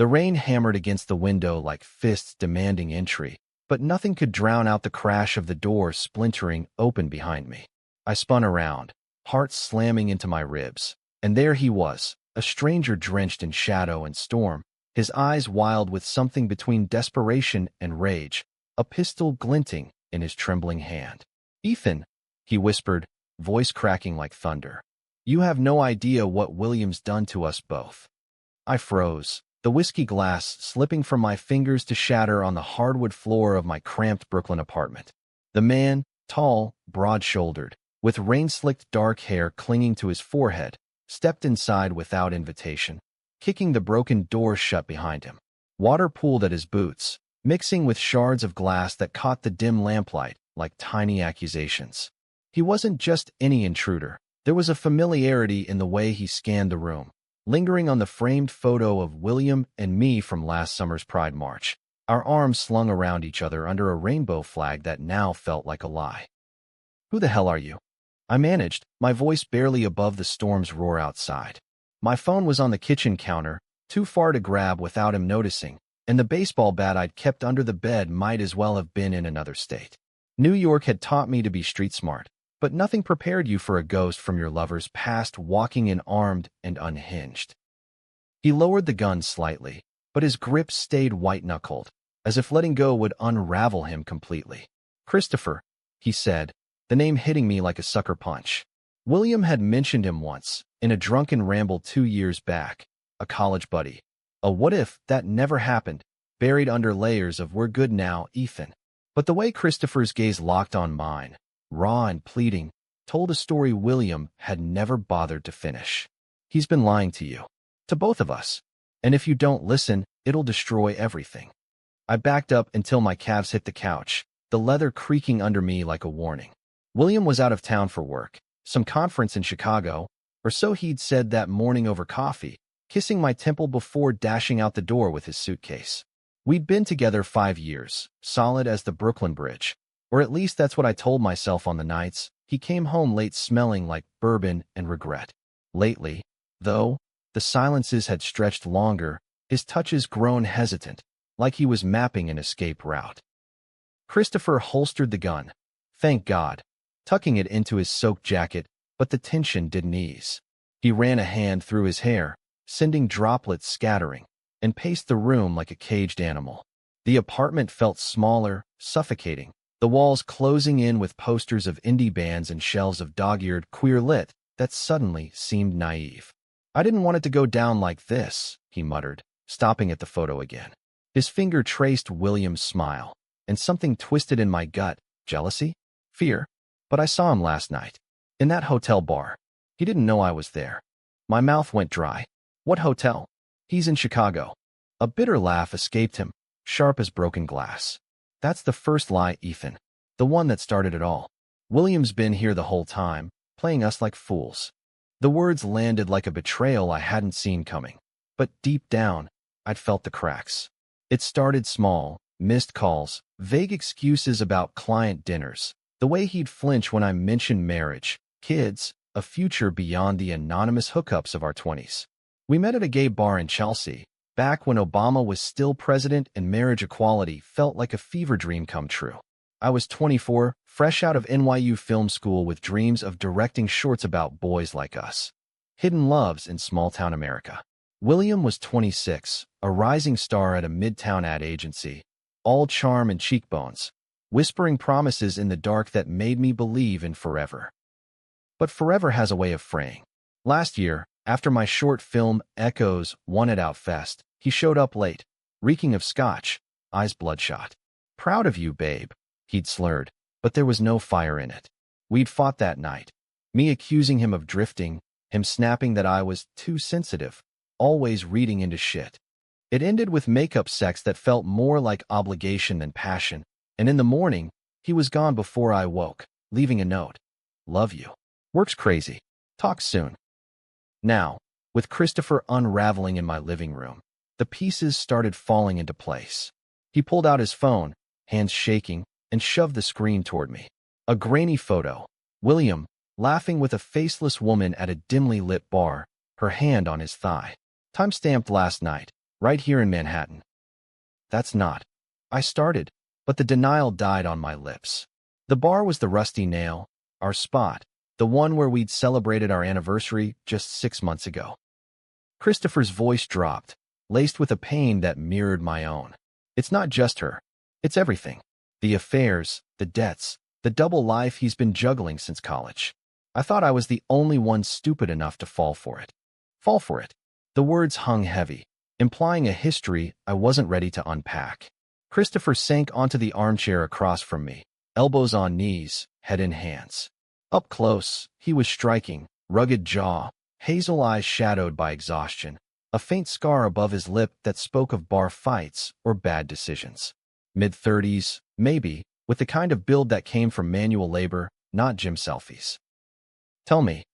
The rain hammered against the window like fists demanding entry, but nothing could drown out the crash of the door splintering open behind me. I spun around, heart slamming into my ribs, and there he was, a stranger drenched in shadow and storm, his eyes wild with something between desperation and rage, a pistol glinting in his trembling hand. "Ethan," he whispered, voice cracking like thunder. "You have no idea what William's done to us both." I froze, the whiskey glass slipping from my fingers to shatter on the hardwood floor of my cramped Brooklyn apartment. The man, tall, broad-shouldered, with rain-slicked dark hair clinging to his forehead, stepped inside without invitation, kicking the broken door shut behind him. Water pooled at his boots, mixing with shards of glass that caught the dim lamplight like tiny accusations. He wasn't just any intruder. There was a familiarity in the way he scanned the room, lingering on the framed photo of William and me from last summer's Pride March, our arms slung around each other under a rainbow flag that now felt like a lie. "Who the hell are you?" I managed, my voice barely above the storm's roar outside. My phone was on the kitchen counter, too far to grab without him noticing, and the baseball bat I'd kept under the bed might as well have been in another state. New York had taught me to be street smart, but nothing prepared you for a ghost from your lover's past walking in armed and unhinged. He lowered the gun slightly, but his grip stayed white-knuckled, as if letting go would unravel him completely. "Christopher," he said, the name hitting me like a sucker punch. William had mentioned him once, in a drunken ramble 2 years back, a college buddy. A what if that never happened, buried under layers of "we're good now, Ethan." But the way Christopher's gaze locked on mine, raw and pleading, told a story William had never bothered to finish. "He's been lying to you. To both of us. And if you don't listen, it'll destroy everything." I backed up until my calves hit the couch, the leather creaking under me like a warning. William was out of town for work, some conference in Chicago, or so he'd said that morning over coffee, kissing my temple before dashing out the door with his suitcase. We'd been together 5 years, solid as the Brooklyn Bridge, or at least that's what I told myself on the nights he came home late smelling like bourbon and regret. Lately, though, the silences had stretched longer, his touches grown hesitant, like he was mapping an escape route. Christopher holstered the gun, thank God, tucking it into his soaked jacket, but the tension didn't ease. He ran a hand through his hair, sending droplets scattering, and paced the room like a caged animal. The apartment felt smaller, suffocating, the walls closing in with posters of indie bands and shelves of dog-eared queer lit that suddenly seemed naive. "I didn't want it to go down like this," he muttered, stopping at the photo again. His finger traced William's smile, and something twisted in my gut. Jealousy? Fear? But I saw him last night. In that hotel bar. He didn't know I was there. My mouth went dry. "What hotel?" "He's in Chicago." A bitter laugh escaped him, sharp as broken glass. "That's the first lie, Ethan. The one that started it all. William's been here the whole time, playing us like fools." The words landed like a betrayal I hadn't seen coming. But deep down, I'd felt the cracks. It started small, missed calls, vague excuses about client dinners, the way he'd flinch when I mentioned marriage, kids, a future beyond the anonymous hookups of our 20s. We met at a gay bar in Chelsea, back when Obama was still president and marriage equality felt like a fever dream come true. I was 24, fresh out of NYU film school with dreams of directing shorts about boys like us. Hidden loves in small-town America. William was 26, a rising star at a midtown ad agency, all charm and cheekbones, whispering promises in the dark that made me believe in forever. But forever has a way of fraying. Last year, after my short film Echoes won at Outfest, he showed up late, reeking of scotch, eyes bloodshot. "Proud of you, babe," he'd slurred, but there was no fire in it. We'd fought that night, me accusing him of drifting, him snapping that I was too sensitive, always reading into shit. It ended with makeup sex that felt more like obligation than passion, and in the morning, he was gone before I woke, leaving a note. "Love you. Work's crazy. Talk soon." Now, with Christopher unraveling in my living room, the pieces started falling into place. He pulled out his phone, hands shaking, and shoved the screen toward me. A grainy photo. William, laughing with a faceless woman at a dimly lit bar, her hand on his thigh. Time-stamped last night, Right here in Manhattan. That's not. I started, but the denial died on my lips. The bar was the Rusty Nail, our spot, the one where we'd celebrated our anniversary just 6 months ago. Christopher's voice dropped, laced with a pain that mirrored my own. It's not just her. It's everything. The affairs, the debts, the double life he's been juggling since college. I thought I was the only one stupid enough to fall for it. Fall for it. The words hung heavy, implying a history I wasn't ready to unpack. Christopher sank onto the armchair across from me, elbows on knees, head in hands. Up close, he was striking, rugged jaw, hazel eyes shadowed by exhaustion, a faint scar above his lip that spoke of bar fights or bad decisions. Mid-30s, maybe, with the kind of build that came from manual labor, not gym selfies. Tell me,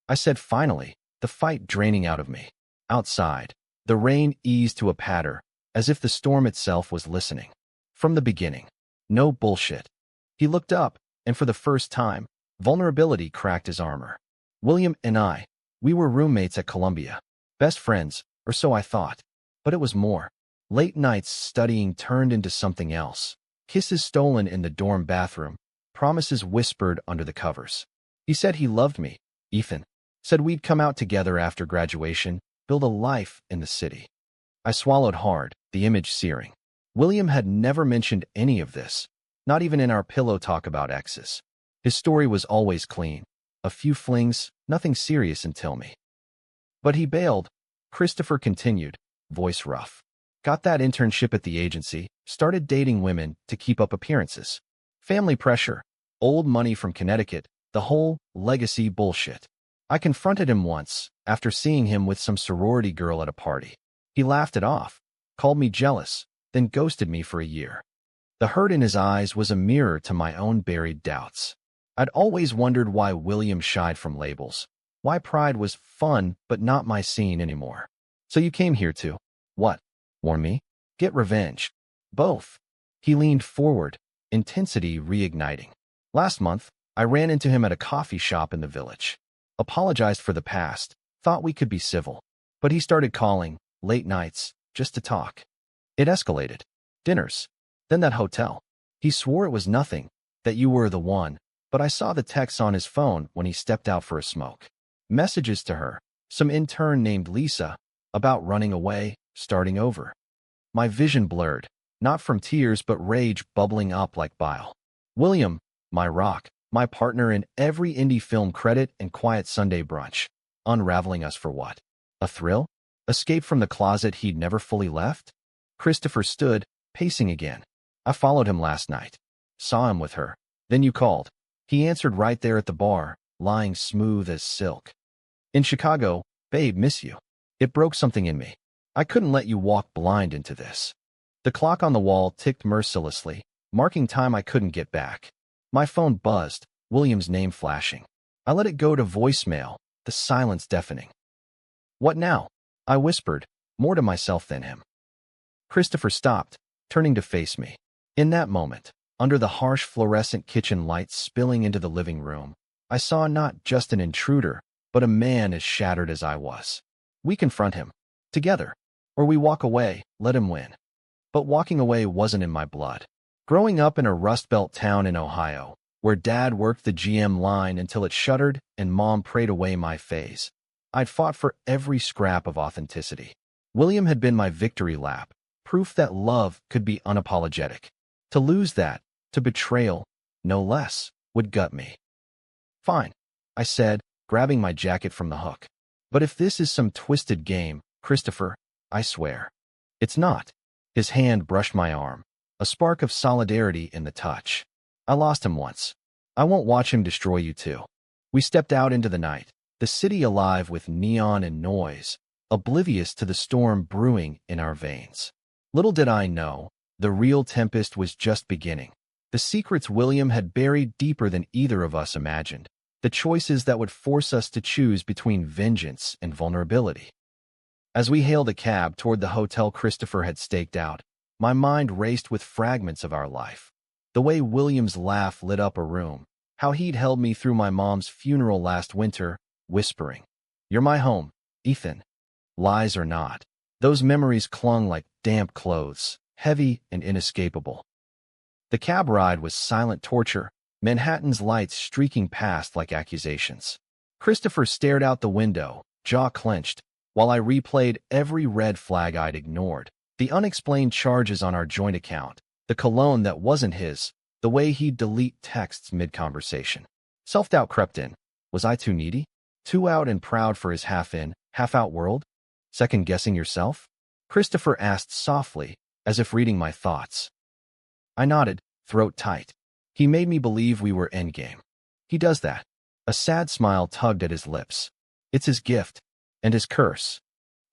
I said finally, the fight draining out of me. Outside, the rain eased to a patter, as if the storm itself was listening. From the beginning. No bullshit. He looked up, and for the first time, vulnerability cracked his armor. William and I, we were roommates at Columbia. Best friends, or so I thought. But it was more. Late nights studying turned into something else. Kisses stolen in the dorm bathroom, promises whispered under the covers. He said he loved me, Ethan. Said we'd come out together after graduation, build a life in the city. I swallowed hard, the image searing. William had never mentioned any of this, not even in our pillow talk about exes. His story was always clean. A few flings, nothing serious until me. But he bailed, Christopher continued, voice rough. Got that internship at the agency, started dating women to keep up appearances. Family pressure, old money from Connecticut, the whole legacy bullshit. I confronted him once, after seeing him with some sorority girl at a party. He laughed it off, called me jealous, then ghosted me for a year. The hurt in his eyes was a mirror to my own buried doubts. I'd always wondered why William shied from labels, why pride was fun but not my scene anymore. So you came here to, what, warn me? Get revenge. Both. He leaned forward, intensity reigniting. Last month, I ran into him at a coffee shop in the village. Apologized for the past, thought we could be civil. But he started calling, late nights, just to talk. It escalated. Dinners. Then that hotel. He swore it was nothing, that you were the one, but I saw the texts on his phone when he stepped out for a smoke. Messages to her, some intern named Lisa, about running away, starting over. My vision blurred, not from tears but rage bubbling up like bile. William, my rock, my partner in every indie film credit and quiet Sunday brunch. Unraveling us for what? A thrill? Escape from the closet he'd never fully left? Christopher stood, pacing again. I followed him last night. Saw him with her. Then you called. He answered right there at the bar, lying smooth as silk. In Chicago, babe, miss you. It broke something in me. I couldn't let you walk blind into this. The clock on the wall ticked mercilessly, marking time I couldn't get back. My phone buzzed, William's name flashing. I let it go to voicemail, the silence deafening. What now? I whispered, more to myself than him. Christopher stopped, turning to face me. In that moment, under the harsh fluorescent kitchen lights spilling into the living room, I saw not just an intruder, but a man as shattered as I was. We confront him. Together. Or we walk away, let him win. But walking away wasn't in my blood. Growing up in a Rust Belt town in Ohio, where Dad worked the GM line until it shuttered and Mom prayed away my phase, I'd fought for every scrap of authenticity. William had been my victory lap, proof that love could be unapologetic. To lose that, to betrayal, no less, would gut me. Fine, I said, grabbing my jacket from the hook. But if this is some twisted game, Christopher, I swear. It's not. His hand brushed my arm, a spark of solidarity in the touch. I lost him once. I won't watch him destroy you too. We stepped out into the night, the city alive with neon and noise, oblivious to the storm brewing in our veins. Little did I know, the real tempest was just beginning. The secrets William had buried deeper than either of us imagined. The choices that would force us to choose between vengeance and vulnerability. As we hailed a cab toward the hotel Christopher had staked out, my mind raced with fragments of our life. The way William's laugh lit up a room, how he'd held me through my mom's funeral last winter, whispering, "You're my home, Ethan." Lies or not, Those memories clung like damp clothes, heavy and inescapable. The cab ride was silent torture, Manhattan's lights streaking past like accusations. Christopher stared out the window, jaw clenched, while I replayed every red flag I'd ignored. The unexplained charges on our joint account, the cologne that wasn't his, the way he'd delete texts mid-conversation. Self-doubt crept in. Was I too needy? Too out and proud for his half-in, half-out world? Second-guessing yourself? Christopher asked softly, as if reading my thoughts. I nodded, throat tight. He made me believe we were endgame. He does that. A sad smile tugged at his lips. It's his gift, and his curse.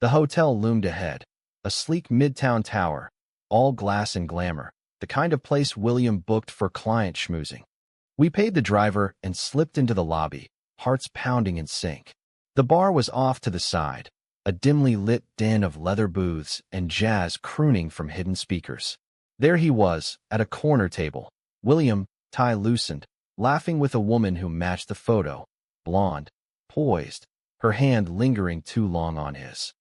The hotel loomed ahead, a sleek midtown tower, all glass and glamour, the kind of place William booked for client schmoozing. We paid the driver and slipped into the lobby, hearts pounding in sync. The bar was off to the side, a dimly lit den of leather booths and jazz crooning from hidden speakers. There he was, at a corner table, William, tie loosened, laughing with a woman who matched the photo, blonde, poised, her hand lingering too long on his.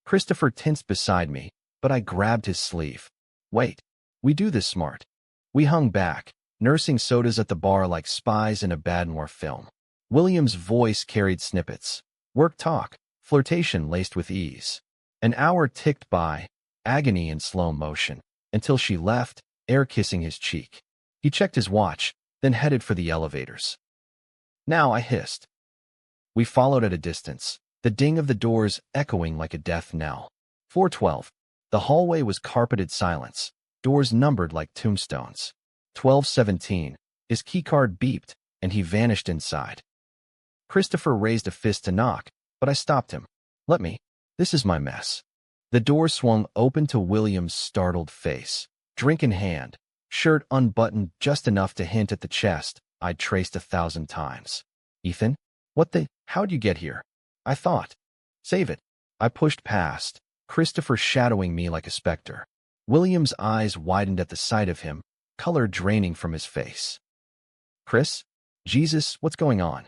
Christopher tensed beside me, but I grabbed his sleeve. Wait, we do this smart. We hung back, nursing sodas at the bar like spies in a bad noir film. William's voice carried snippets. Work talk, flirtation laced with ease. An hour ticked by, agony in slow motion, until she left, air kissing his cheek. He checked his watch, then headed for the elevators. Now I hissed. We followed at a distance, the ding of the doors echoing like a death knell. 412. The hallway was carpeted silence, doors numbered like tombstones. 1217. His keycard beeped, and he vanished inside. Christopher raised a fist to knock, but I stopped him. Let me. This is my mess. The door swung open to William's startled face. Drink in hand, shirt unbuttoned just enough to hint at the chest I'd traced 1,000 times. Ethan? How'd you get here? I thought. Save it. I pushed past, Christopher shadowing me like a specter. William's eyes widened at the sight of him, color draining from his face. Chris? Jesus, what's going on?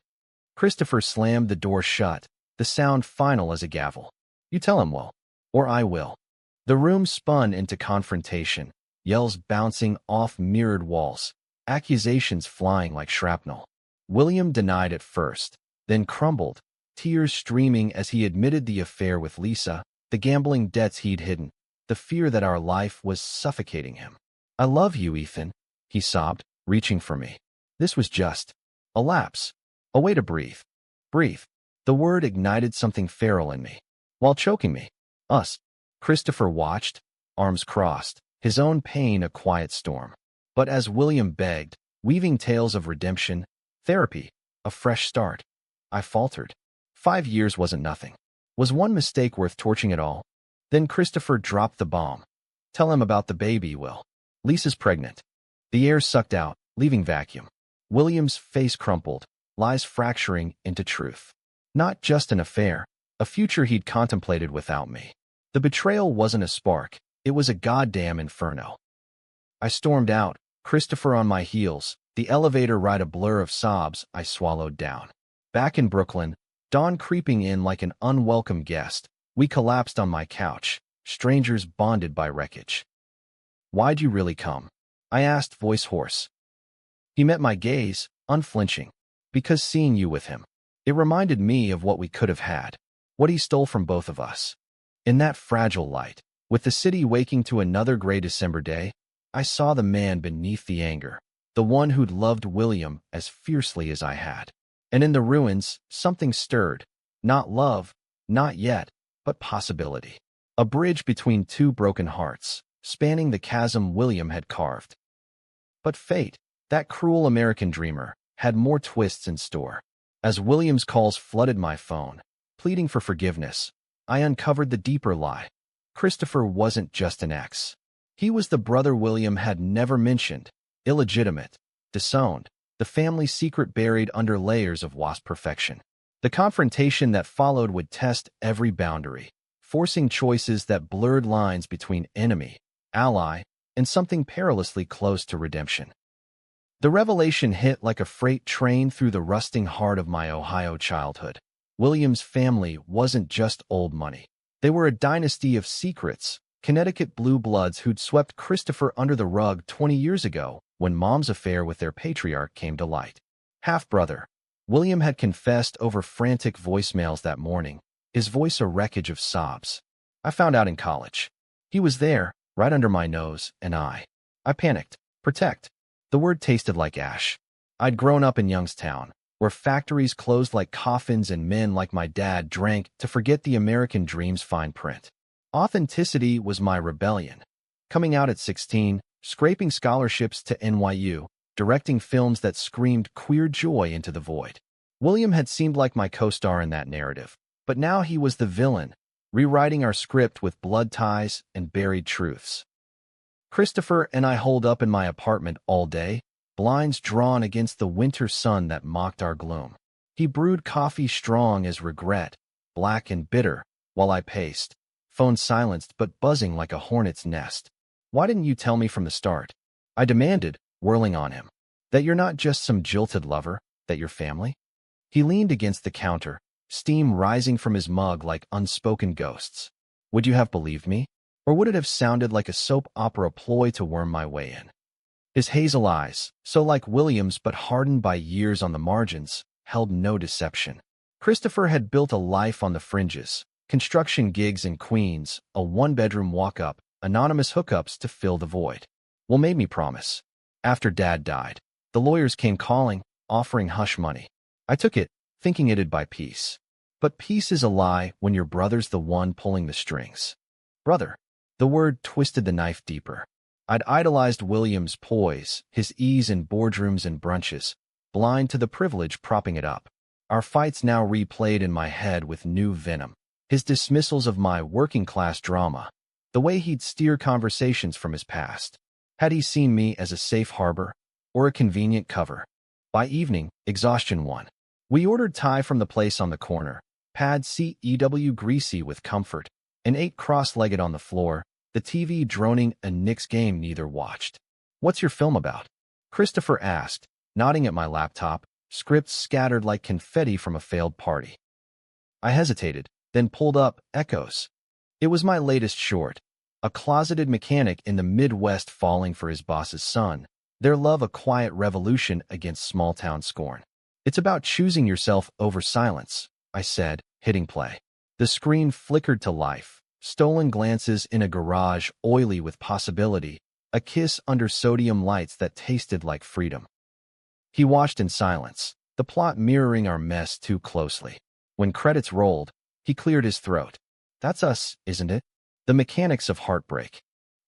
Christopher slammed the door shut, the sound final as a gavel. You tell him, Will. Or I will. The room spun into confrontation, yells bouncing off mirrored walls, accusations flying like shrapnel. William denied at first, then crumbled, tears streaming as he admitted the affair with Lisa, the gambling debts he'd hidden, the fear that our life was suffocating him. I love you, Ethan, he sobbed, reaching for me. This was just a lapse, a way to breathe. Breathe. The word ignited something feral in me. While choking me. Us. Christopher watched, arms crossed, his own pain a quiet storm. But as William begged, weaving tales of redemption, therapy, a fresh start, I faltered. 5 years wasn't nothing. Was one mistake worth torching it all? Then Christopher dropped the bomb. Tell him about the baby, Will. Lisa's pregnant. The air sucked out, leaving vacuum. William's face crumpled, lies fracturing into truth. Not just an affair, a future he'd contemplated without me. The betrayal wasn't a spark, it was a goddamn inferno. I stormed out, Christopher on my heels, the elevator ride a blur of sobs I swallowed down. Back in Brooklyn, dawn creeping in like an unwelcome guest, we collapsed on my couch, strangers bonded by wreckage. Why'd you really come? I asked, voice hoarse. He met my gaze, unflinching. Because seeing you with him, it reminded me of what we could have had, what he stole from both of us. In that fragile light, with the city waking to another gray December day, I saw the man beneath the anger, the one who'd loved William as fiercely as I had. And in the ruins, something stirred. Not love, not yet, but possibility. A bridge between two broken hearts, spanning the chasm William had carved. But fate, that cruel American dreamer, had more twists in store. As William's calls flooded my phone, pleading for forgiveness, I uncovered the deeper lie. Christopher wasn't just an ex. He was the brother William had never mentioned, illegitimate, disowned, the family secret buried under layers of wasp perfection. The confrontation that followed would test every boundary, forcing choices that blurred lines between enemy, ally, and something perilously close to redemption. The revelation hit like a freight train through the rusting heart of my Ohio childhood. William's family wasn't just old money. They were a dynasty of secrets, Connecticut blue bloods who'd swept Christopher under the rug 20 years ago when Mom's affair with their patriarch came to light. Half-brother. William had confessed over frantic voicemails that morning, his voice a wreckage of sobs. I found out in college. He was there, right under my nose, and I panicked. Protect. The word tasted like ash. I'd grown up in Youngstown, where factories closed like coffins and men like my dad drank to forget the American dream's fine print. Authenticity was my rebellion. Coming out at 16, scraping scholarships to NYU, directing films that screamed queer joy into the void. William had seemed like my co-star in that narrative, but now he was the villain, rewriting our script with blood ties and buried truths. Christopher and I holed up in my apartment all day, blinds drawn against the winter sun that mocked our gloom. He brewed coffee strong as regret, black and bitter, while I paced, phone silenced but buzzing like a hornet's nest. Why didn't you tell me from the start? I demanded, whirling on him. That you're not just some jilted lover, that you're family? He leaned against the counter, steam rising from his mug like unspoken ghosts. Would you have believed me? Or would it have sounded like a soap opera ploy to worm my way in? His hazel eyes, so like William's but hardened by years on the margins, held no deception. Christopher had built a life on the fringes, construction gigs in Queens, a one-bedroom walk-up, anonymous hookups to fill the void. Well, made me promise. After Dad died, the lawyers came calling, offering hush money. I took it, thinking it'd buy peace. But peace is a lie when your brother's the one pulling the strings. Brother. The word twisted the knife deeper. I'd idolized William's poise, his ease in boardrooms and brunches, blind to the privilege propping it up. Our fights now replayed in my head with new venom. His dismissals of my working-class drama, the way he'd steer conversations from his past. Had he seen me as a safe harbor or a convenient cover? By evening, exhaustion won. We ordered Thai from the place on the corner, pad CEW greasy with comfort, and ate cross-legged on the floor, the TV droning a Knicks game neither watched. What's your film about? Christopher asked, nodding at my laptop, scripts scattered like confetti from a failed party. I hesitated, then pulled up Echoes. It was my latest short, a closeted mechanic in the Midwest falling for his boss's son, their love a quiet revolution against small-town scorn. It's about choosing yourself over silence, I said, hitting play. The screen flickered to life, stolen glances in a garage oily with possibility, a kiss under sodium lights that tasted like freedom. He watched in silence, the plot mirroring our mess too closely. When credits rolled, he cleared his throat. That's us, isn't it? The mechanics of heartbreak.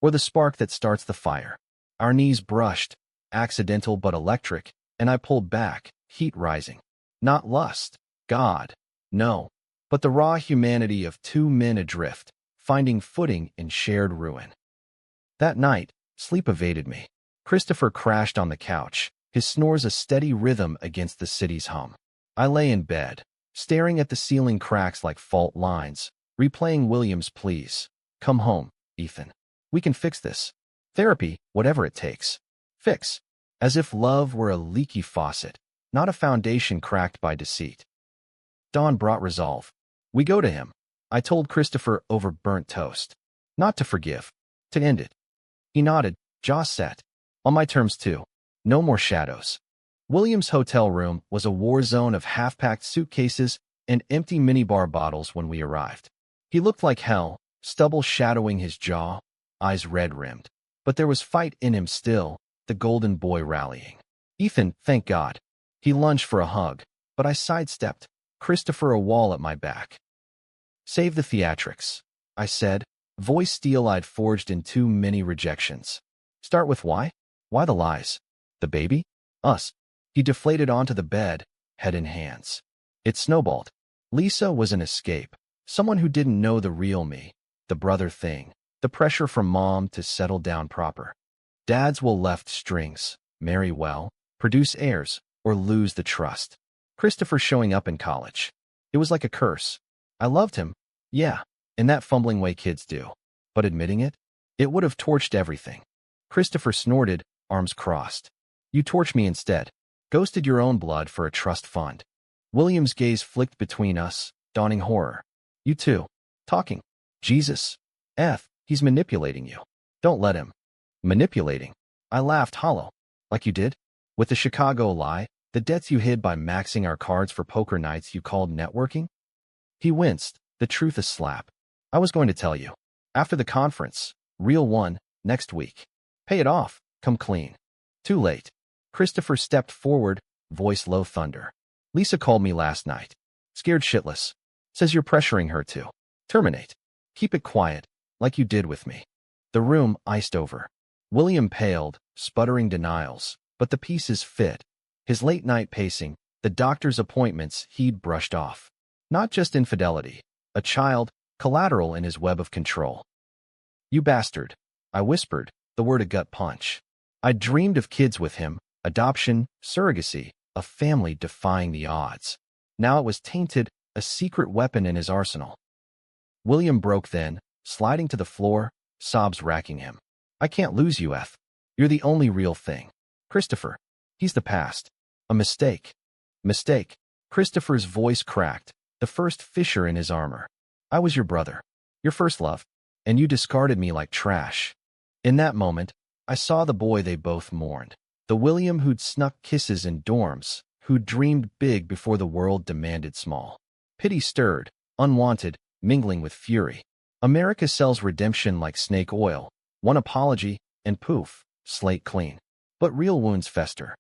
Or the spark that starts the fire. Our knees brushed, accidental but electric, and I pulled back, heat rising. Not lust, God, no, but the raw humanity of two men adrift, finding footing in shared ruin. That night, sleep evaded me. Christopher crashed on the couch, his snores a steady rhythm against the city's hum. I lay in bed, staring at the ceiling cracks like fault lines, replaying William's pleas. Come home, Ethan. We can fix this. Therapy, whatever it takes. Fix. As if love were a leaky faucet, not a foundation cracked by deceit. Dawn brought resolve. We go to him. I told Christopher over burnt toast. Not to forgive. To end it. He nodded, jaw set. On my terms too. No more shadows. William's hotel room was a war zone of half-packed suitcases and empty minibar bottles when we arrived. He looked like hell, stubble shadowing his jaw, eyes red-rimmed. But there was fight in him still, the golden boy rallying. Ethan, thank God. He lunged for a hug, but I sidestepped, Christopher a wall at my back. Save the theatrics, I said, voice steel I'd forged in too many rejections. Start with why? Why the lies? The baby? Us. He deflated onto the bed, head in hands. It snowballed. Lisa was an escape, someone who didn't know the real me, the brother thing, the pressure from Mom to settle down proper. Dads will left strings, marry well, produce heirs, or lose the trust. Christopher showing up in college. It was like a curse. I loved him, yeah, in that fumbling way kids do. But admitting it? It would have torched everything. Christopher snorted, arms crossed. You torch me instead. Ghosted your own blood for a trust fund. William's gaze flicked between us, dawning horror. You too. Talking. Jesus. He's manipulating you. Don't let him. Manipulating. I laughed hollow. Like you did? With the Chicago lie, the debts you hid by maxing our cards for poker nights you called networking? He winced, the truth a slap. I was going to tell you. After the conference, real one, next week. Pay it off, come clean. Too late. Christopher stepped forward, voice low thunder. Lisa called me last night. Scared shitless. Says you're pressuring her to. Terminate. Keep it quiet, like you did with me. The room iced over. William paled, sputtering denials, but the pieces fit. His late-night pacing, the doctor's appointments he'd brushed off. Not just infidelity, a child, collateral in his web of control. You bastard. I whispered, the word a gut punch. I'd dreamed of kids with him, adoption, surrogacy, a family defying the odds. Now it was tainted, a secret weapon in his arsenal. William broke then, sliding to the floor, sobs racking him. I can't lose you, Eth. You're the only real thing. Christopher. He's the past. A mistake. Mistake. Christopher's voice cracked, the first fissure in his armor. I was your brother. Your first love. And you discarded me like trash. In that moment, I saw the boy they both mourned. The William who'd snuck kisses in dorms, who'd dreamed big before the world demanded small. Pity stirred, unwanted, mingling with fury. America sells redemption like snake oil. One apology, and poof, slate clean. But real wounds fester.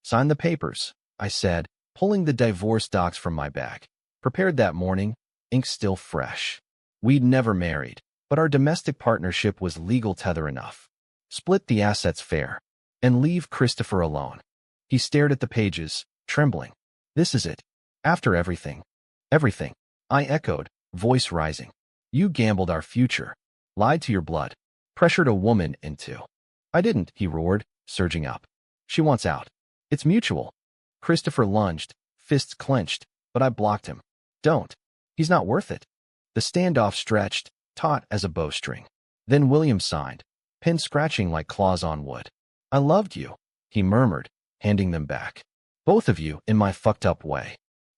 Sign the papers, I said, pulling the divorce docs from my bag. Prepared that morning, ink still fresh. We'd never married, but our domestic partnership was legal tether enough. Split the assets fair, and leave Christopher alone. He stared at the pages, trembling. This is it. After everything. Everything. I echoed, voice rising. You gambled our future. Lied to your blood. Pressured a woman into. I didn't, he roared, surging up. She wants out. It's mutual. Christopher lunged, fists clenched, but I blocked him. Don't. He's not worth it. The standoff stretched, taut as a bowstring. Then William signed, pen scratching like claws on wood. I loved you, he murmured, handing them back. Both of you, in my fucked up way.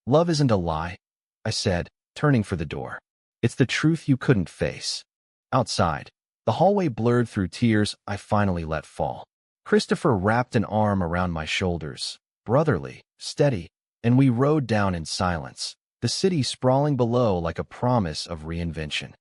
Love isn't a lie, I said, turning for the door. It's the truth you couldn't face. Outside, the hallway blurred through tears I finally let fall. Christopher wrapped an arm around my shoulders, brotherly, steady, and we rode down in silence, the city sprawling below like a promise of reinvention.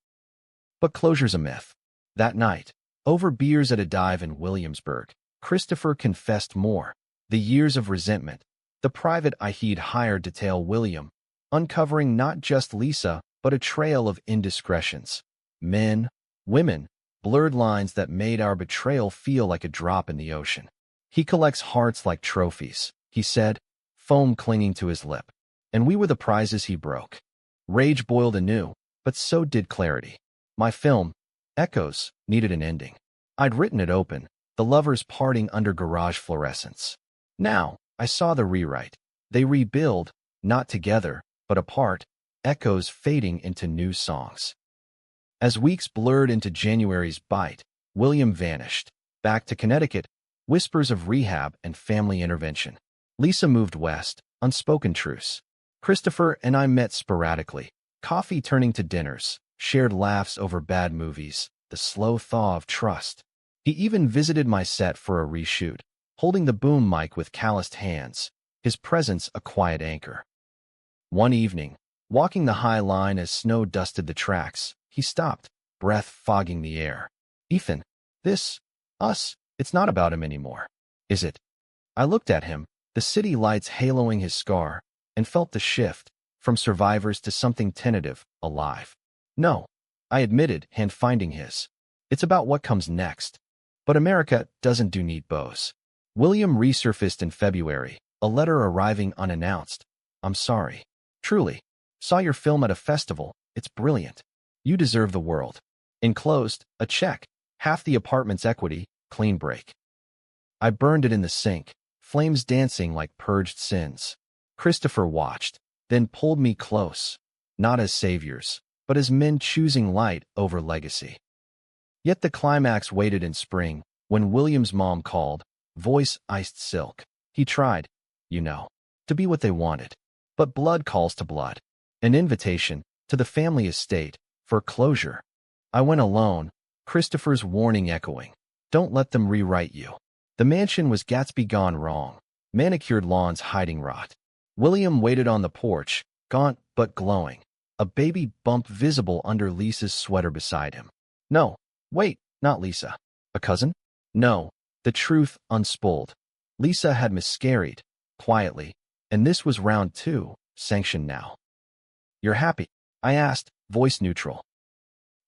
But closure's a myth. That night, over beers at a dive in Williamsburg, Christopher confessed more. The years of resentment, the private eye he'd hired to tail William, uncovering not just Lisa, but a trail of indiscretions. Men, women, blurred lines that made our betrayal feel like a drop in the ocean. He collects hearts like trophies, he said, foam clinging to his lip. And we were the prizes he broke. Rage boiled anew, but so did clarity. My film, Echoes, needed an ending. I'd written it open, the lovers parting under garage fluorescents. Now, I saw the rewrite. They rebuild, not together, but apart, echoes fading into new songs. As weeks blurred into January's bite, William vanished. Back to Connecticut, whispers of rehab and family intervention. Lisa moved west, unspoken truce. Christopher and I met sporadically, coffee turning to dinners, shared laughs over bad movies, the slow thaw of trust. He even visited my set for a reshoot, holding the boom mic with calloused hands, his presence a quiet anchor. One evening, walking the high line as snow dusted the tracks, he stopped, breath fogging the air. Ethan, us, it's not about him anymore, is it? I looked at him, the city lights haloing his scar, and felt the shift, from survivors to something tentative, alive. No, I admitted, hand finding his. It's about what comes next. But America doesn't do neat bows. William resurfaced in February, a letter arriving unannounced. I'm sorry. Truly. Saw your film at a festival. It's brilliant. You deserve the world. Enclosed, a check, half the apartment's equity, clean break. I burned it in the sink, flames dancing like purged sins. Christopher watched, then pulled me close, not as saviors, but as men choosing light over legacy. Yet the climax waited in spring, when William's mom called, voice iced silk. He tried, to be what they wanted. But blood calls to blood. An invitation to the family estate, For closure. I went alone, Christopher's warning echoing. Don't let them rewrite you. The mansion was Gatsby gone wrong. Manicured lawns hiding rot. William waited on the porch, gaunt but glowing. A baby bump visible under Lisa's sweater beside him. No, wait, not Lisa. A cousin? No, the truth unspooled. Lisa had miscarried, quietly, and this was round 2, sanctioned now. You're happy? I asked, voice neutral.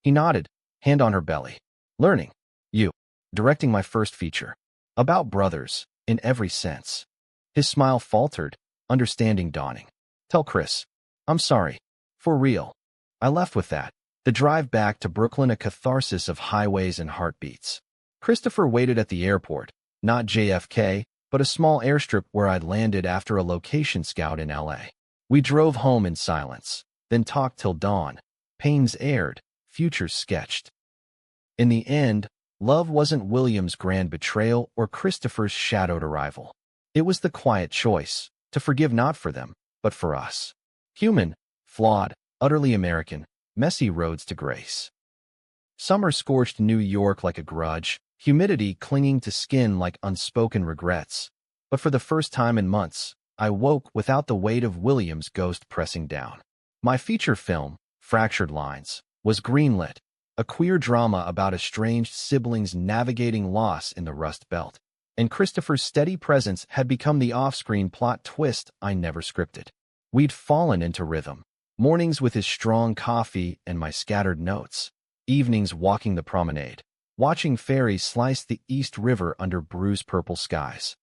He nodded, hand on her belly. Learning. You. Directing my first feature. About brothers, in every sense. His smile faltered, understanding dawning. Tell Chris. I'm sorry. For real. I left with that. The drive back to Brooklyn a catharsis of highways and heartbeats. Christopher waited at the airport, not JFK, but a small airstrip where I'd landed after a location scout in LA. We drove home in silence, then talked till dawn. Pains aired, futures sketched. In the end, love wasn't William's grand betrayal or Christopher's shadowed arrival. It was the quiet choice, to forgive not for them, but for us. Human, flawed, utterly American, messy roads to grace. Summer scorched New York like a grudge, humidity clinging to skin like unspoken regrets. But for the first time in months, I woke without the weight of William's ghost pressing down. My feature film, Fractured Lines, was greenlit, a queer drama about estranged siblings navigating loss in the Rust Belt. And Christopher's steady presence had become the off-screen plot twist I never scripted. We'd fallen into rhythm. Mornings with his strong coffee and my scattered notes. Evenings walking the promenade. Watching ferries slice the East River under bruised purple skies.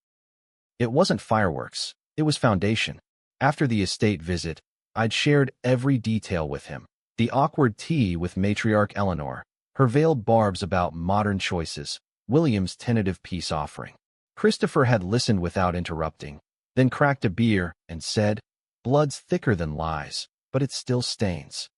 It wasn't fireworks. It was foundation. After the estate visit, I'd shared every detail with him. The awkward tea with matriarch Eleanor, her veiled barbs about modern choices, William's tentative peace offering. Christopher had listened without interrupting, then cracked a beer and said, "Blood's thicker than lies, but it still stains."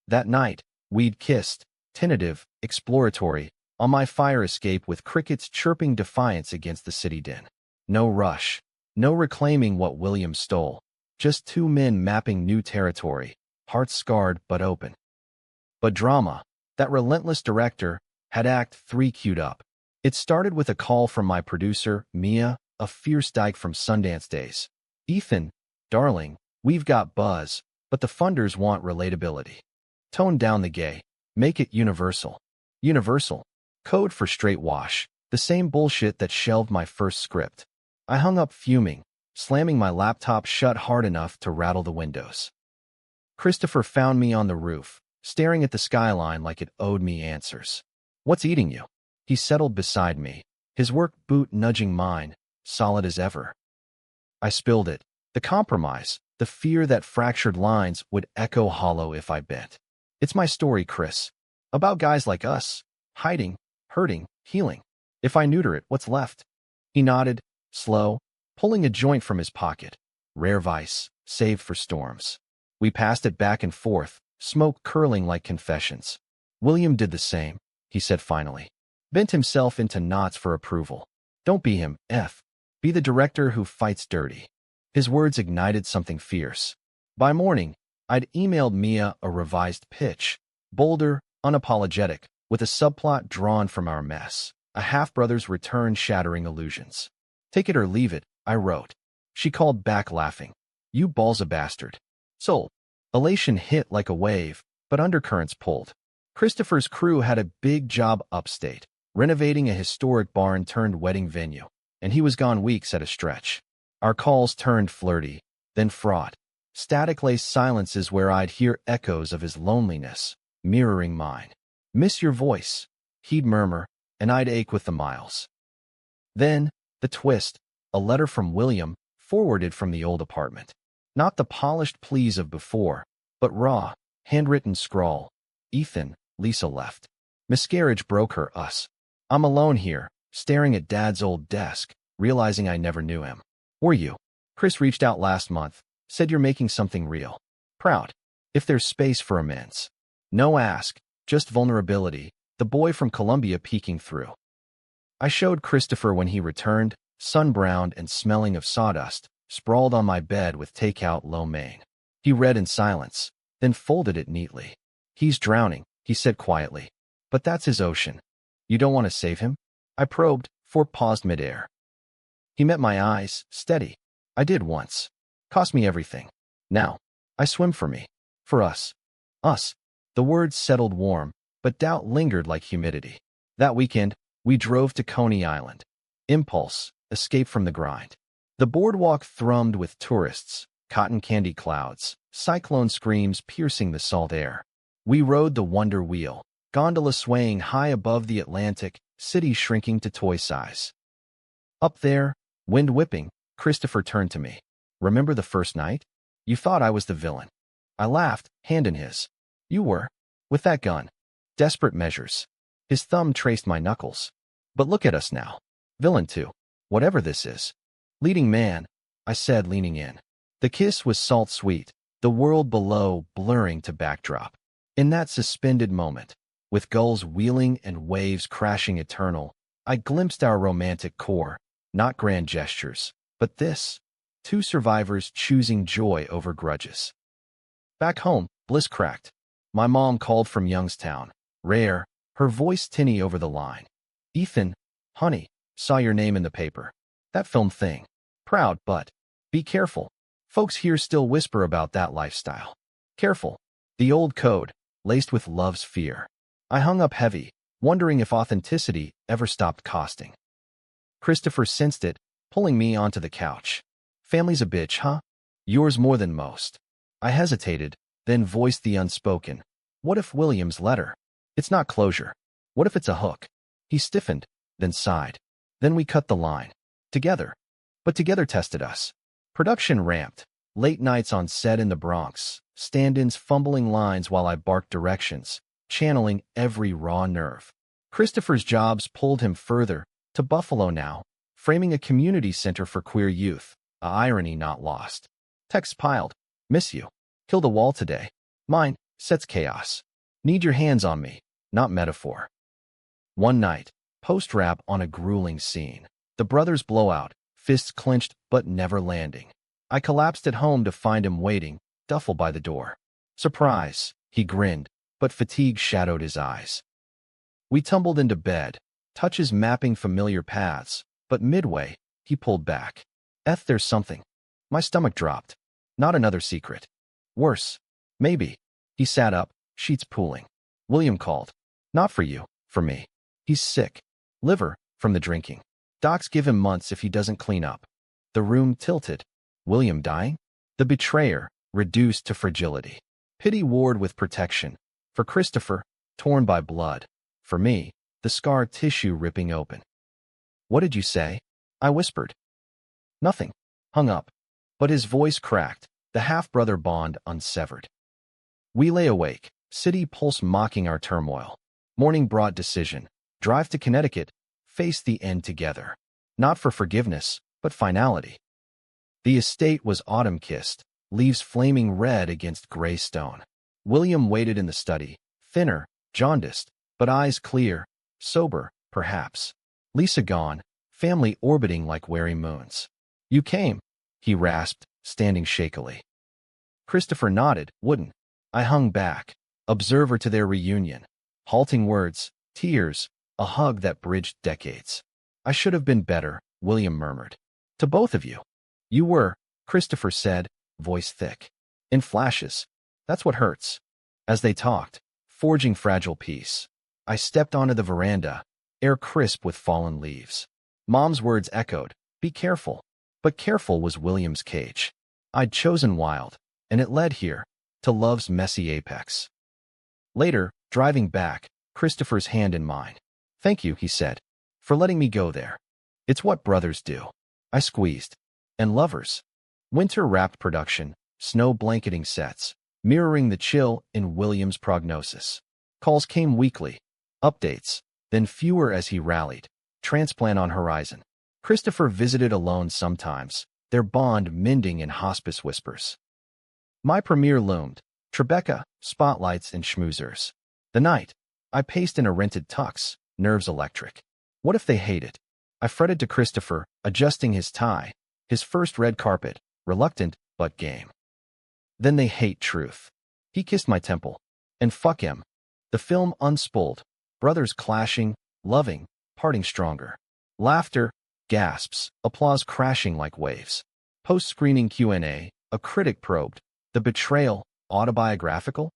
That night, we'd kissed, tentative, exploratory, on my fire escape with crickets chirping defiance against the city din. No rush, no reclaiming what William stole, just two men mapping new territory, hearts scarred but open. But drama, that relentless director, had Act 3 queued up. It started with a call from my producer, Mia, a fierce dyke from Sundance days. Ethan, darling, we've got buzz, but the funders want relatability. Tone down the gay. Make it universal. Universal. Code for straight wash. The same bullshit that shelved my first script. I hung up fuming, slamming my laptop shut hard enough to rattle the windows. Christopher found me on the roof, staring at the skyline like it owed me answers. What's eating you? He settled beside me, his work boot nudging mine, solid as ever. I spilled it. The compromise, the fear that fractured lines would echo hollow if I bent. It's my story, Chris. About guys like us, hiding, hurting, healing. If I neuter it, what's left? He nodded, slow, pulling a joint from his pocket. Rare vice, saved for storms. We passed it back and forth, smoke curling like confessions. William did the same, he said finally. Bent himself into knots for approval. Don't be him, F. Be the director who fights dirty. His words ignited something fierce. By morning, I'd emailed Mia a revised pitch, bolder, unapologetic, with a subplot drawn from our mess. A half-brother's return shattering illusions. Take it or leave it, I wrote. She called back laughing. You balls a bastard. Sold. Elation hit like a wave, but undercurrents pulled. Christopher's crew had a big job upstate, renovating a historic barn-turned-wedding venue, and he was gone weeks at a stretch. Our calls turned flirty, then fraught. Static-laced silences where I'd hear echoes of his loneliness, mirroring mine. Miss your voice, he'd murmur, and I'd ache with the miles. Then, the twist, a letter from William, forwarded from the old apartment. Not the polished pleas of before, but raw, handwritten scrawl. Ethan, Lisa left. Miscarriage broke her, us. I'm alone here, staring at Dad's old desk, realizing I never knew him. Were you? Chris reached out last month, said you're making something real. Proud. If there's space for amends. No ask, just vulnerability, the boy from Columbia peeking through. I showed Christopher when he returned, sun-browned and smelling of sawdust, sprawled on my bed with takeout lo mein. He read in silence, then folded it neatly. He's drowning, he said quietly. But that's his ocean. You don't want to save him? I probed, for paused midair. He met my eyes, steady. I did once. Cost me everything. Now, I swim for me. For us. Us. The words settled warm, but doubt lingered like humidity. That weekend, we drove to Coney Island. Impulse, escape from the grind. The boardwalk thrummed with tourists, cotton candy clouds, cyclone screams piercing the salt air. We rode the Wonder Wheel, gondola swaying high above the Atlantic, city shrinking to toy size. Up there, wind whipping, Christopher turned to me. Remember the first night? You thought I was the villain. I laughed, hand in his. You were. With that gun. Desperate measures. His thumb traced my knuckles. But look at us now. Villain too. Whatever this is. Leading man, I said, leaning in. The kiss was salt-sweet, the world below blurring to backdrop. In that suspended moment, with gulls wheeling and waves crashing eternal, I glimpsed our romantic core, not grand gestures, but this. Two survivors choosing joy over grudges. Back home, bliss cracked. My mom called from Youngstown. Rare, her voice tinny over the line. Ethan, honey, saw your name in the paper. That film thing. Proud, but be careful. Folks here still whisper about that lifestyle. Careful. The old code, laced with love's fear. I hung up heavy, wondering if authenticity ever stopped costing. Christopher sensed it, pulling me onto the couch. Family's a bitch, huh? Yours more than most. I hesitated, then voiced the unspoken. What if William's letter? It's not closure. What if it's a hook? He stiffened, then sighed. Then we cut the line. Together. But together tested us. Production ramped. Late nights on set in the Bronx. Stand-ins fumbling lines while I barked directions, channeling every raw nerve. Christopher's jobs pulled him further, to Buffalo now, framing a community center for queer youth. A irony not lost. Texts piled. Miss you. Killed a wall today. Mine, sets chaos. Need your hands on me, not metaphor. One night, post-rap on a grueling scene. The brothers blowout, fists clenched but never landing. I collapsed at home to find him waiting, duffel by the door. Surprise, he grinned, but fatigue shadowed his eyes. We tumbled into bed, touches mapping familiar paths, but midway, he pulled back. There's something. My stomach dropped. Not another secret. Worse. Maybe. He sat up, sheets pooling. William called. Not for you, for me. He's sick. Liver, from the drinking. Docs give him months if he doesn't clean up. The room tilted. William dying? The betrayer, reduced to fragility. Pity warred with protection. For Christopher, torn by blood. For me, the scar tissue ripping open. What did you say? I whispered. Nothing. Hung up. But his voice cracked, the half-brother bond unsevered. We lay awake, city pulse mocking our turmoil. Morning brought decision. Drive to Connecticut. Face the end together. Not for forgiveness, but finality. The estate was autumn-kissed, leaves flaming red against gray stone. William waited in the study, thinner, jaundiced, but eyes clear, sober, perhaps. Lisa gone, family orbiting like wary moons. You came, he rasped, standing shakily. Christopher nodded, wouldn't. I hung back, observer to their reunion. Halting words, tears, a hug that bridged decades. I should have been better, William murmured. To both of you. You were, Christopher said, voice thick. In flashes. That's what hurts. As they talked, forging fragile peace, I stepped onto the veranda, air crisp with fallen leaves. Mom's words echoed, be careful. But careful was William's cage. I'd chosen wild, and it led here, to love's messy apex. Later, driving back, Christopher's hand in mine. Thank you, he said, for letting me go there. It's what brothers do. I squeezed. And lovers. Winter wrapped production, snow blanketing sets, mirroring the chill in William's prognosis. Calls came weekly. Updates, then fewer as he rallied. Transplant on horizon. Christopher visited alone sometimes, their bond mending in hospice whispers. My premiere loomed. Tribeca, spotlights and schmoozers. The night, I paced in a rented tux, nerves electric. What if they hate it? I fretted to Christopher, adjusting his tie, his first red carpet, reluctant but game. Then they hate truth. He kissed my temple. And fuck him. The film unspooled. Brothers clashing, loving, parting stronger. Laughter, gasps, applause crashing like waves. Post-screening Q&A, a critic probed. The betrayal, autobiographical?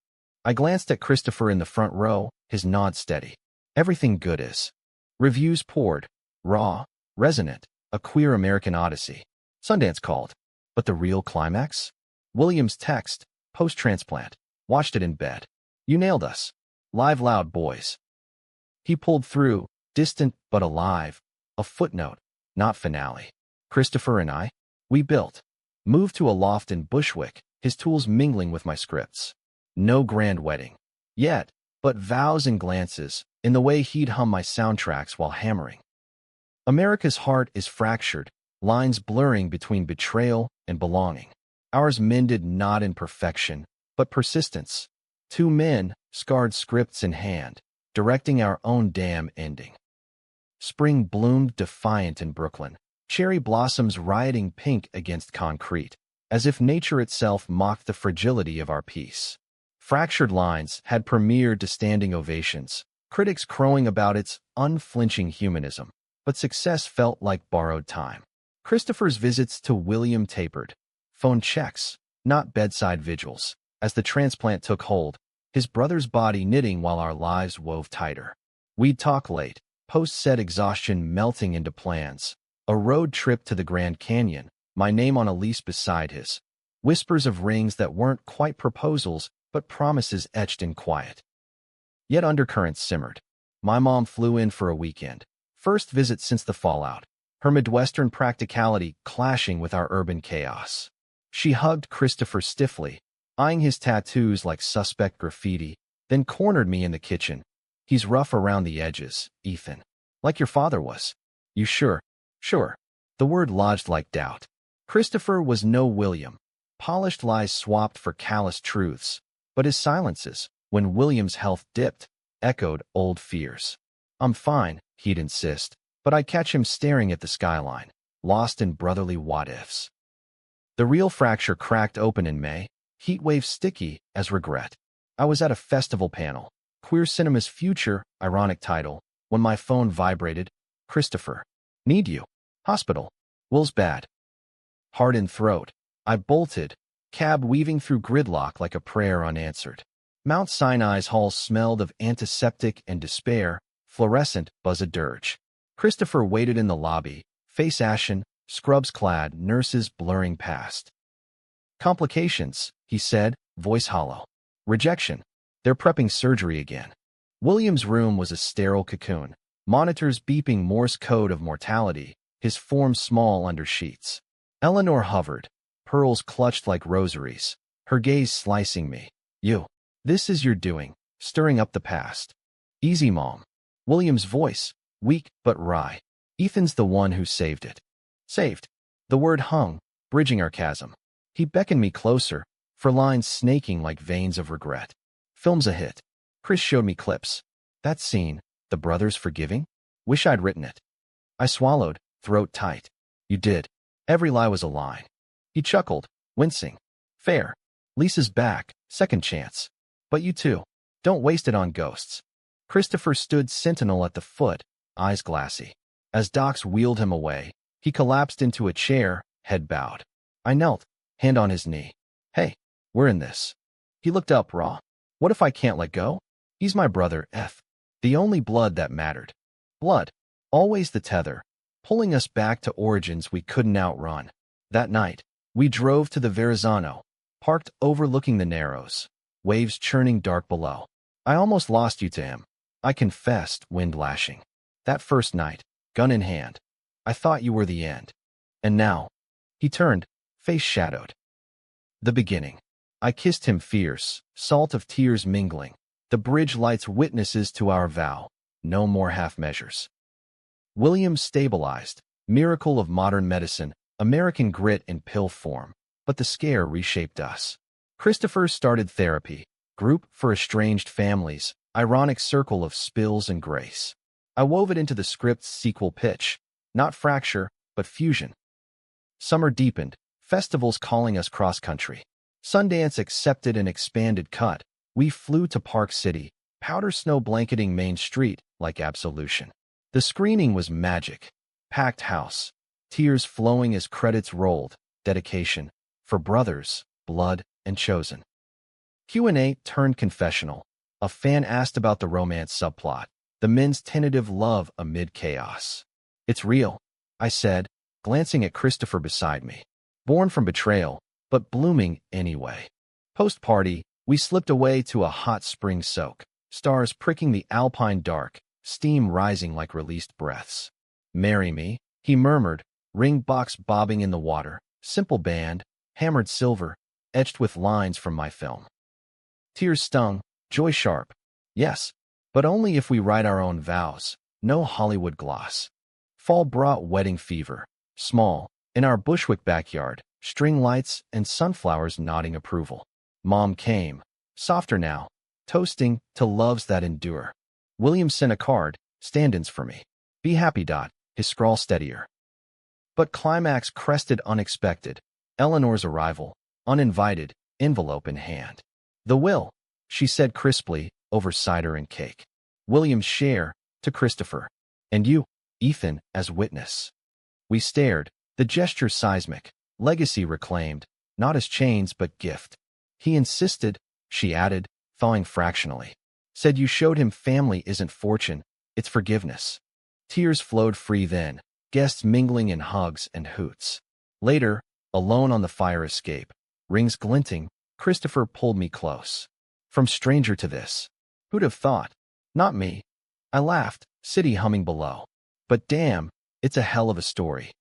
I glanced at Christopher in the front row, his nod steady. Everything good is. Reviews poured. Raw, resonant, a queer American odyssey. Sundance called. But the real climax? Williams' text, post-transplant. Watched it in bed. You nailed us. Live loud, boys. He pulled through, distant but alive. A footnote, not finale. Christopher and I, we built. Moved to a loft in Bushwick, his tools mingling with my scripts. No grand wedding. Yet, but vows and glances, in the way he'd hum my soundtracks while hammering. America's heart is fractured, lines blurring between betrayal and belonging. Ours mended not in perfection, but persistence. Two men, scarred scripts in hand, directing our own damn ending. Spring bloomed defiant in Brooklyn, cherry blossoms rioting pink against concrete, as if nature itself mocked the fragility of our peace. Fractured Lines had premiered to standing ovations, critics crowing about its unflinching humanism, but success felt like borrowed time. Christopher's visits to William tapered. Phone checks, not bedside vigils. As the transplant took hold, his brother's body knitting while our lives wove tighter. We'd talk late, post-set exhaustion melting into plans. A road trip to the Grand Canyon, my name on a lease beside his. Whispers of rings that weren't quite proposals, but promises etched in quiet. Yet undercurrents simmered. My mom flew in for a weekend. First visit since the fallout. Her Midwestern practicality clashing with our urban chaos. She hugged Christopher stiffly, eyeing his tattoos like suspect graffiti, then cornered me in the kitchen. He's rough around the edges, Ethan. Like your father was. You sure? Sure. The word lodged like doubt. Christopher was no William. Polished lies swapped for callous truths. But his silences, when William's health dipped, echoed old fears. I'm fine, he'd insist, but I'd catch him staring at the skyline, lost in brotherly what-ifs. The real fracture cracked open in May, heatwave sticky as regret. I was at a festival panel, Queer Cinema's Future, ironic title, when my phone vibrated. Christopher. Need you. Hospital. Will's bad. Heart in throat. I bolted, cab weaving through gridlock like a prayer unanswered. Mount Sinai's halls smelled of antiseptic and despair, fluorescent buzz a dirge. Christopher waited in the lobby, face ashen, scrubs clad, nurses blurring past. Complications, he said, voice hollow. Rejection. They're prepping surgery again. William's room was a sterile cocoon, monitors beeping Morse code of mortality, his form small under sheets. Eleanor hovered, pearls clutched like rosaries, her gaze slicing me. You. This is your doing, stirring up the past. Easy, Mom. William's voice, weak but wry. Ethan's the one who saved it. Saved. The word hung, bridging our chasm. He beckoned me closer, for lines snaking like veins of regret. Film's a hit. Chris showed me clips. That scene, the brothers forgiving? Wish I'd written it. I swallowed, throat tight. You did. Every lie was a line. He chuckled, wincing. Fair. Lisa's back, second chance. But you too. Don't waste it on ghosts. Christopher stood sentinel at the foot, eyes glassy. As Docs wheeled him away, he collapsed into a chair, head bowed. I knelt, hand on his knee. Hey, we're in this. He looked up raw. What if I can't let go? He's my brother, F. The only blood that mattered. Blood. Always the tether, pulling us back to origins we couldn't outrun. That night, we drove to the Verrazano, parked overlooking the Narrows, waves churning dark below. I almost lost you to him. I confessed, wind lashing. That first night, gun in hand, I thought you were the end. And now, he turned, face shadowed. The beginning. I kissed him fierce, salt of tears mingling. The bridge lights witnesses to our vow. No more half measures. William stabilized, miracle of modern medicine, American grit in pill form. But the scare reshaped us. Christopher started therapy, group for estranged families, ironic circle of spills and grace. I wove it into the script's sequel pitch, not fracture, but fusion. Summer deepened, festivals calling us cross-country. Sundance accepted an expanded cut. We flew to Park City, Powder snow blanketing Main Street like absolution. The screening was magic. Packed house. Tears flowing as credits rolled. Dedication. For brothers, blood, and chosen. Q&A turned confessional. A fan asked about the romance subplot. The men's tentative love amid chaos. It's real, I said, glancing at Christopher beside me. Born from betrayal, but blooming anyway. Post-party, we slipped away to a hot spring soak. Stars pricking the alpine dark, steam rising like released breaths. Marry me, he murmured, ring box bobbing in the water, simple band, hammered silver, etched with lines from my film. Tears stung, joy sharp. Yes, but only if we write our own vows, no Hollywood gloss. Fall brought wedding fever, small, in our Bushwick backyard, string lights and sunflowers nodding approval. Mom came, softer now, toasting to loves that endure. William sent a card, stand-ins for me. Be happy. His scrawl steadier. But climax crested unexpected. Eleanor's arrival, uninvited, envelope in hand. The will, she said crisply, over cider and cake. William's share, to Christopher. And you, Ethan, as witness. We stared, the gesture seismic, legacy reclaimed, not as chains but gift. He insisted, she added, thawing fractionally. Said you showed him family isn't fortune, it's forgiveness. Tears flowed free then, guests mingling in hugs and hoots. Later, alone on the fire escape, rings glinting, Christopher pulled me close. From stranger to this. Who'd have thought? Not me. I laughed, city humming below. But damn, it's a hell of a story.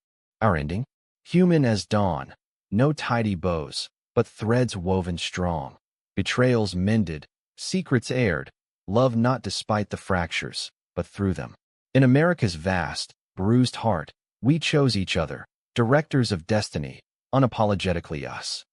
Our ending? Human as dawn. No tidy bows, but threads woven strong. Betrayals mended, secrets aired. Love not despite the fractures, but through them. In America's vast, bruised heart, we chose each other, directors of destiny, unapologetically us.